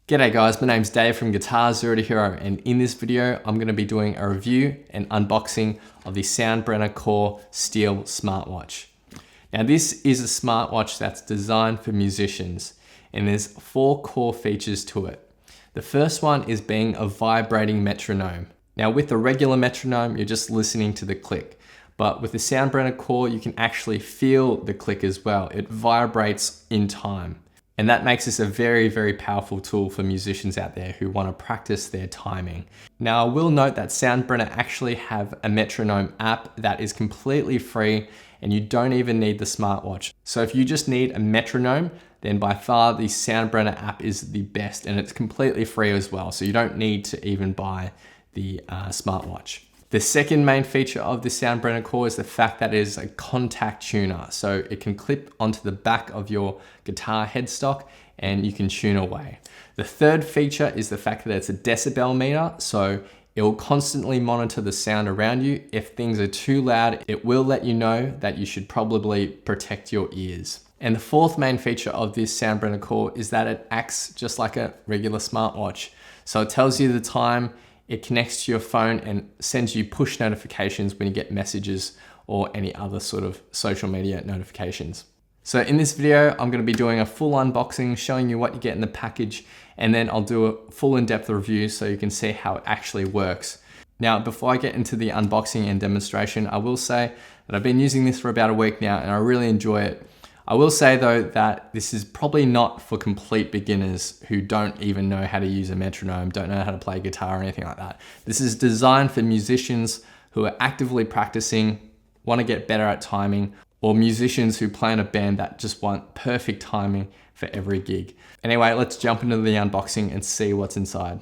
G'day guys, my name's Dave from Guitar Zero to Hero, and in this video I'm going to be doing a review and unboxing of the Soundbrenner Core Steel Smartwatch. Now this is a smartwatch that's designed for musicians, and there's 4 core features to it. The first one is being a vibrating metronome. Now with the regular metronome you're just listening to the click, but with the Soundbrenner Core you can actually feel the click as well. It vibrates in time. And that makes this a very, very powerful tool for musicians out there who want to practice their timing. Now, I will note that Soundbrenner actually have a metronome app that is completely free and you don't even need the smartwatch. So if you just need a metronome, then by far the Soundbrenner app is the best, and it's completely free as well. So you don't need to even buy the smartwatch. The second main feature of the Soundbrenner Core is the fact that it is a contact tuner. So it can clip onto the back of your guitar headstock and you can tune away. The third feature is the fact that it's a decibel meter. So it will constantly monitor the sound around you. If things are too loud, it will let you know that you should probably protect your ears. And the fourth main feature of this Soundbrenner Core is that it acts just like a regular smartwatch. So it tells you the time, it connects to your phone and sends you push notifications when you get messages or any other sort of social media notifications. So in this video, I'm going to be doing a full unboxing, showing you what you get in the package, and then I'll do a full in-depth review so you can see how it actually works. Now, before I get into the unboxing and demonstration, I will say that I've been using this for about a week now and I really enjoy it. I will say though that this is probably not for complete beginners who don't even know how to use a metronome, don't know how to play guitar or anything like that. This is designed for musicians who are actively practicing, want to get better at timing, or musicians who play in a band that just want perfect timing for every gig. Anyway, let's jump into the unboxing and see what's inside.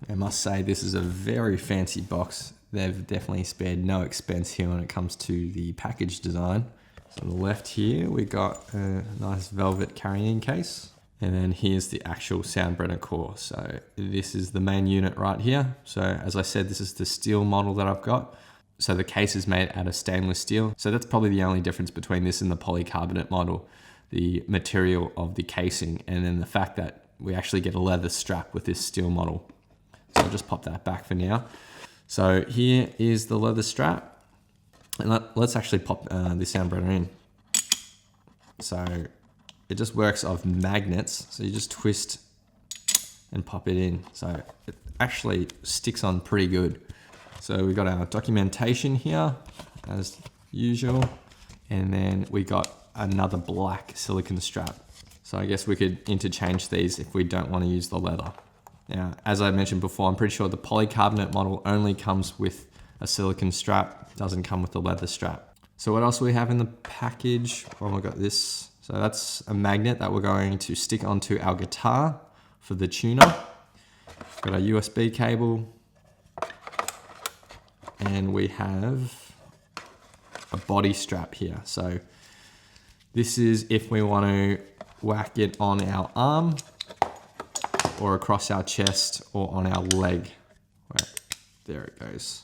I must say this is a very fancy box. They've definitely spared no expense here when it comes to the package design. So on the left here, we got a nice velvet carrying case. And then here's the actual Soundbrenner Core. So this is the main unit right here. So as I said, this is the steel model that I've got. So the case is made out of stainless steel. So that's probably the only difference between this and the polycarbonate model, the material of the casing, and then the fact that we actually get a leather strap with this steel model. So I'll just pop that back for now. So here is the leather strap, and let's actually pop the Soundbrenner in. So it just works off magnets, so you just twist and pop it in. So it actually sticks on pretty good. So we got our documentation here as usual, and then we got another black silicone strap. So I guess we could interchange these if we don't want to use the leather. Now, as I mentioned before, I'm pretty sure the polycarbonate model only comes with a silicone strap, doesn't come with the leather strap. So what else do we have in the package? Well, we got this. So that's a magnet that we're going to stick onto our guitar for the tuner. Got our USB cable. And we have a body strap here. So this is if we want to whack it on our arm, or across our chest, or on our leg. Right, there it goes.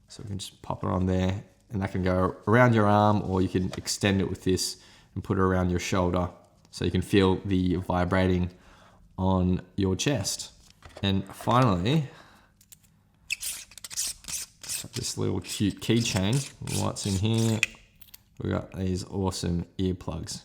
So we can just pop it on there, and that can go around your arm, or you can extend it with this and put it around your shoulder so you can feel the vibrating on your chest. And finally, this little cute keychain. What's in here? We got these awesome earplugs.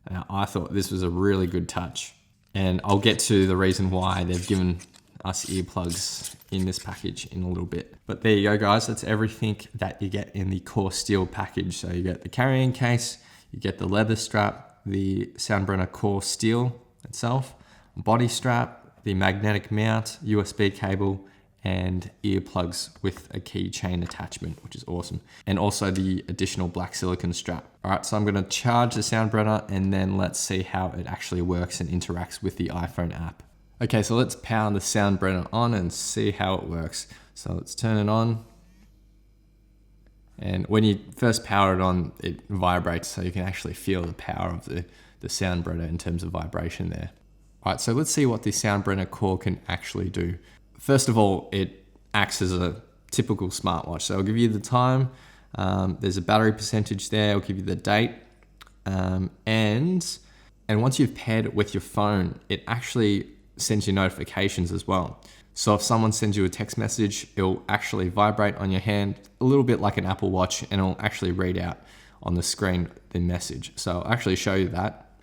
Now, I thought this was a really good touch. And I'll get to the reason why they've given us earplugs in this package in a little bit. But there you go, guys. That's everything that you get in the Core Steel package. So you get the carrying case, you get the leather strap, the Soundbrenner Core Steel itself, body strap, the magnetic mount, USB cable, and earplugs with a keychain attachment, which is awesome. And also the additional black silicone strap. All right, so I'm gonna charge the Soundbrenner and then let's see how it actually works and interacts with the iPhone app. Okay, so let's power the Soundbrenner on and see how it works. So let's turn it on. And when you first power it on, it vibrates, so you can actually feel the power of the Soundbrenner in terms of vibration there. All right, so let's see what the Soundbrenner Core can actually do. First of all, it acts as a typical smartwatch. So I'll give you the time, there's a battery percentage there, I'll give you the date, and once you've paired it with your phone, it actually sends you notifications as well. So if someone sends you a text message, it'll actually vibrate on your hand, a little bit like an Apple Watch, and it'll actually read out on the screen the message. So I'll actually show you that.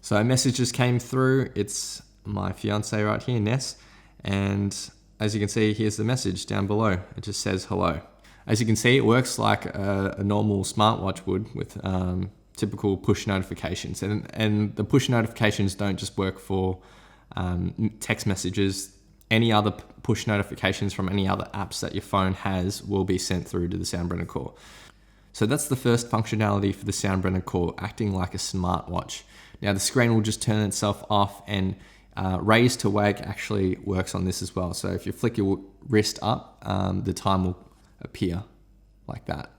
So a message just came through. It's my fiance right here, Ness. And as you can see, here's the message down below. It just says hello. As you can see, it works like a normal smartwatch would with typical push notifications. And the push notifications don't just work for text messages. Any other push notifications from any other apps that your phone has will be sent through to the Soundbrenner Core. So that's the first functionality for the Soundbrenner Core, acting like a smartwatch. Now the screen will just turn itself off, and raise to wake actually works on this as well. So if you flick your wrist up, the time will appear like that.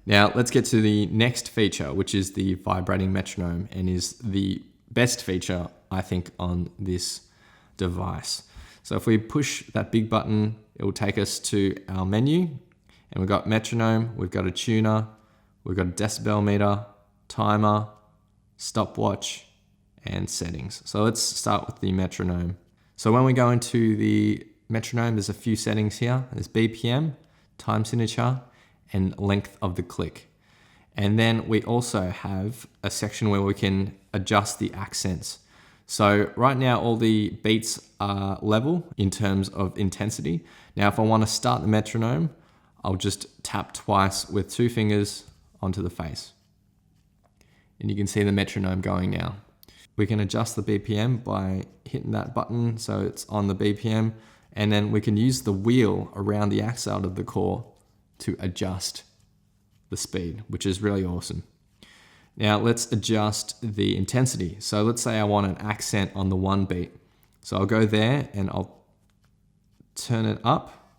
Now let's get to the next feature, which is the vibrating metronome, and is the best feature, I think, on this device. So if we push that big button, it will take us to our menu, and we've got metronome, we've got a tuner, we've got a decibel meter, timer, stopwatch, and settings. So let's start with the metronome. So when we go into the metronome, there's a few settings here. There's BPM, time signature, and length of the click. And then we also have a section where we can adjust the accents. So right now, all the beats are level in terms of intensity. Now, if I want to start the metronome, I'll just tap twice with 2 fingers onto the face. And you can see the metronome going now. We can adjust the BPM by hitting that button so it's on the BPM, and then we can use the wheel around the axle of the core to adjust the speed, which is really awesome. Now let's adjust the intensity. So let's say I want an accent on the 1 beat. So I'll go there and I'll turn it up,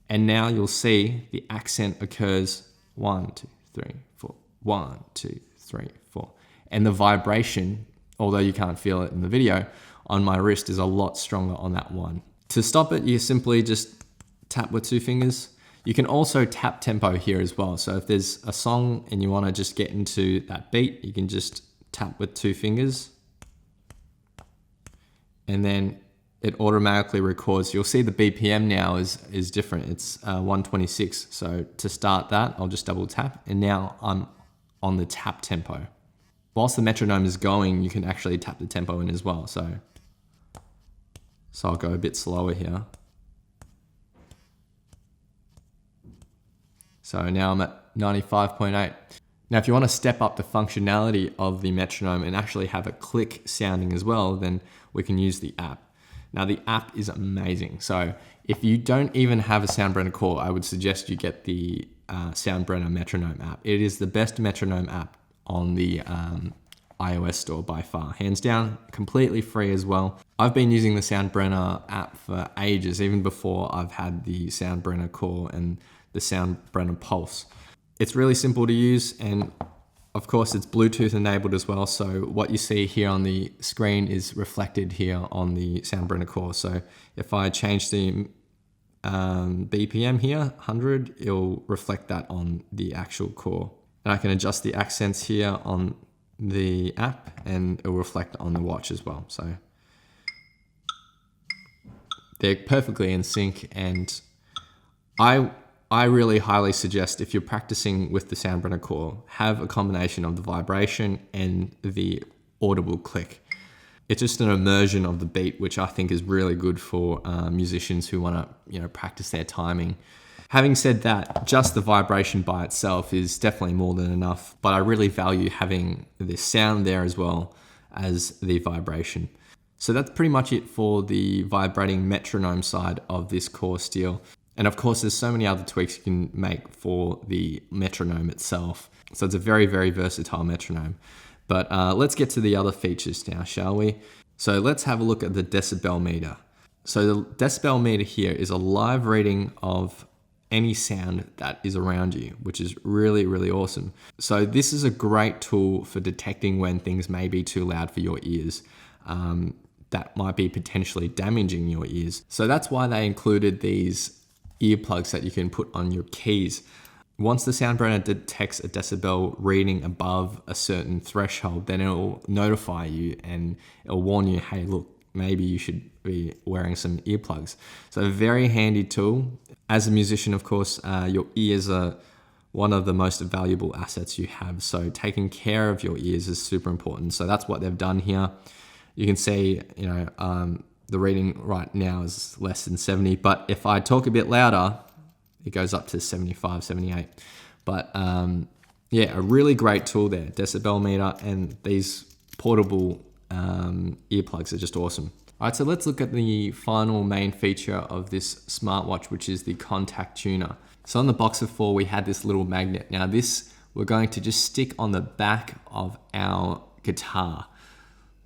and now you'll see the accent occurs 1, 2, 3, 4, 1, 2, 3, 4. And the vibration, although you can't feel it in the video, on my wrist is a lot stronger on that 1. To stop it, you simply just tap with 2 fingers. You can also tap tempo here as well. So if there's a song and you want to just get into that beat, you can just tap with 2 fingers. And then it automatically records. You'll see the BPM now is different. It's 126. So to start that, I'll just double tap, and now I'm on the tap tempo. Whilst the metronome is going, you can actually tap the tempo in as well. So I'll go a bit slower here. So now I'm at 95.8. Now, if you want to step up the functionality of the metronome and actually have a click sounding as well, then we can use the app. Now, the app is amazing. So if you don't even have a Soundbrenner Core, I would suggest you get the Soundbrenner Metronome app. It is the best metronome app on the iOS store by far. Hands down, completely free as well. I've been using the Soundbrenner app for ages, even before I've had the Soundbrenner Core and the Soundbrenner Pulse. It's really simple to use, and of course it's Bluetooth enabled as well. So what you see here on the screen is reflected here on the Soundbrenner Core. So if I change the BPM here, 100, it'll reflect that on the actual core. And I can adjust the accents here on the app, and it'll reflect on the watch as well. So they're perfectly in sync, and I really highly suggest, if you're practicing with the Soundbrenner Core, have a combination of the vibration and the audible click. It's just an immersion of the beat, which I think is really good for musicians who want to, practice their timing. Having said that, just the vibration by itself is definitely more than enough, but I really value having the sound there as well as the vibration. So that's pretty much it for the vibrating metronome side of this core steel. And of course, there's so many other tweaks you can make for the metronome itself. So it's a very, very versatile metronome. But let's get to the other features now, shall we? So let's have a look at the decibel meter. So the decibel meter here is a live reading of any sound that is around you, which is really, really awesome. So this is a great tool for detecting when things may be too loud for your ears. That might be potentially damaging your ears. So that's why they included these earplugs that you can put on your keys. Once the Soundbrenner detects a decibel reading above a certain threshold, then it'll notify you and it'll warn you, hey, look, maybe you should be wearing some earplugs. So a very handy tool. As a musician, of course, your ears are one of the most valuable assets you have. So taking care of your ears is super important. So that's what they've done here. You can see, the reading right now is less than 70, but if I talk a bit louder, it goes up to 75, 78. But yeah, a really great tool there, decibel meter, and these portable earplugs are just awesome. All right, so let's look at the final main feature of this smartwatch, which is the contact tuner. So on the box before, we had this little magnet. Now this, we're going to just stick on the back of our guitar.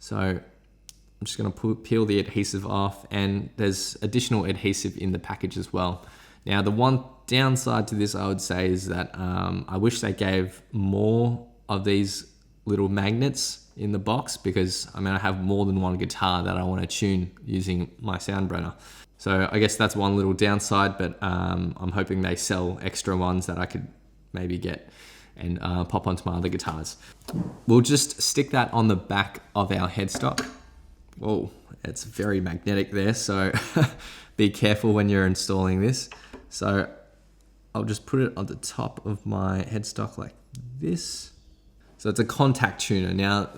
So I'm just going to peel the adhesive off, and there's additional adhesive in the package as well. Now the one downside to this, I would say, is that I wish they gave more of these little magnets in the box, because I have more than one guitar that I want to tune using my Soundbrenner. So I guess that's one little downside, but I'm hoping they sell extra ones that I could maybe get and pop onto my other guitars. We'll just stick that on the back of our headstock. Whoa, it's very magnetic there, so be careful when you're installing this. So I'll just put it on the top of my headstock like this. So it's a contact tuner. Now,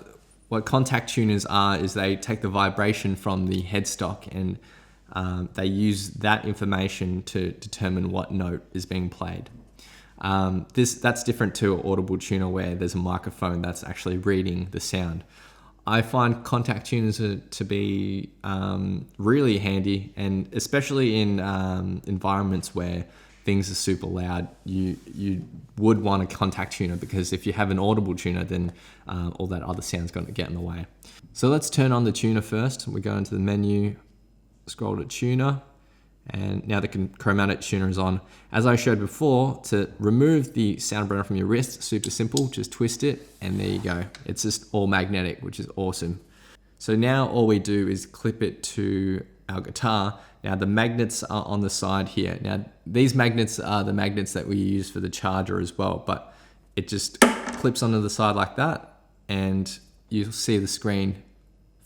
what contact tuners are is they take the vibration from the headstock and they use that information to determine what note is being played. That's different to an audible tuner where there's a microphone that's actually reading the sound. I find contact tuners to be really handy, and especially in environments where things are super loud, you would want a contact tuner, because if you have an audible tuner, then all that other sound's going to get in the way. So let's turn on the tuner first. We go into the menu, scroll to tuner, and now the chromatic tuner is on. As I showed before, to remove the Soundbrenner from your wrist, super simple, just twist it, and there you go. It's just all magnetic, which is awesome. So now all we do is clip it to our guitar. Now the magnets are on the side here. Now these magnets are the magnets that we use for the charger as well, but it just clips onto the side like that, and you'll see the screen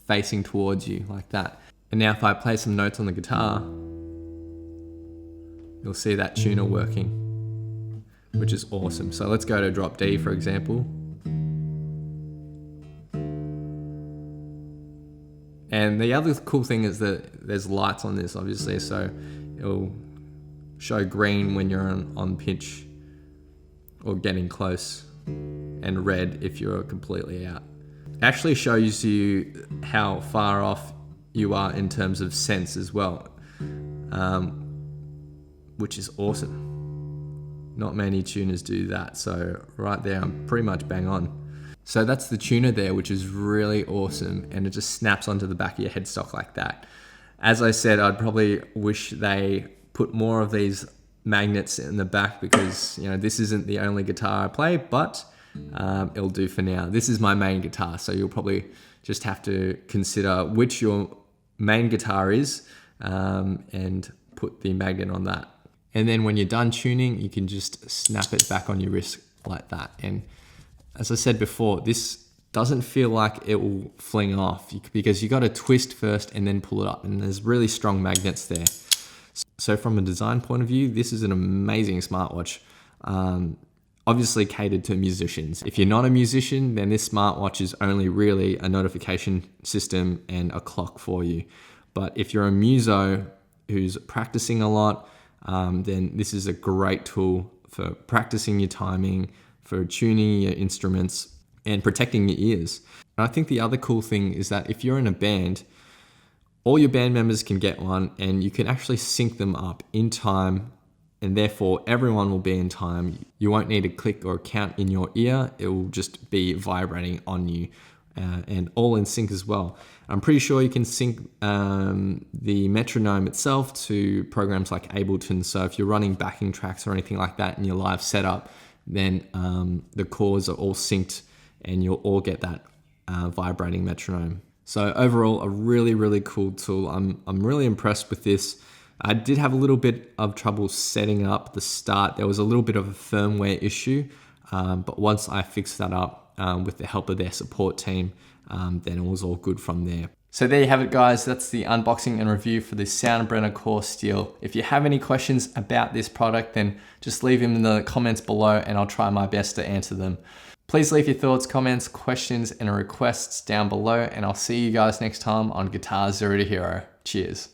facing towards you like that. And now if I play some notes on the guitar, you'll see that tuner working, which is awesome. So let's go to drop D, for example. And the other cool thing is that there's lights on this, obviously, so it'll show green when you're on pitch or getting close, and red if you're completely out. It actually shows you how far off you are in terms of sense as well, which is awesome. Not many tuners do that, so right there I'm pretty much bang on. So that's the tuner there, which is really awesome, and it just snaps onto the back of your headstock like that. As I said, I'd probably wish they put more of these magnets in the back, because this isn't the only guitar I play, but it'll do for now. This is my main guitar, so you'll probably just have to consider which your main guitar is and put the magnet on that. And then when you're done tuning, you can just snap it back on your wrist like that. And as I said before, this doesn't feel like it will fling off, because you got to twist first and then pull it up, and there's really strong magnets there. So from a design point of view, this is an amazing smartwatch, obviously catered to musicians. If you're not a musician, then this smartwatch is only really a notification system and a clock for you. But if you're a muso who's practicing a lot, then this is a great tool for practicing your timing, for tuning your instruments, and protecting your ears. And I think the other cool thing is that if you're in a band, All your band members can get one, and you can actually sync them up in time, and therefore everyone will be in time. You won't need a click or a count in your ear. It will just be vibrating on you, and all in sync as well. I'm pretty sure you can sync the metronome itself to programs like Ableton. So if you're running backing tracks or anything like that in your live setup, then the chords are all synced and you'll all get that vibrating metronome. So overall, a really, really cool tool. I'm really impressed with this. I did have a little bit of trouble setting up the start. There was a little bit of a firmware issue, but once I fixed that up with the help of their support team, then it was all good from there. So there you have it, guys. That's the unboxing and review for the Soundbrenner Core Steel. If you have any questions about this product, then just leave them in the comments below and I'll try my best to answer them. Please leave your thoughts, comments, questions, and requests down below, and I'll see you guys next time on Guitar Zero to Hero. Cheers.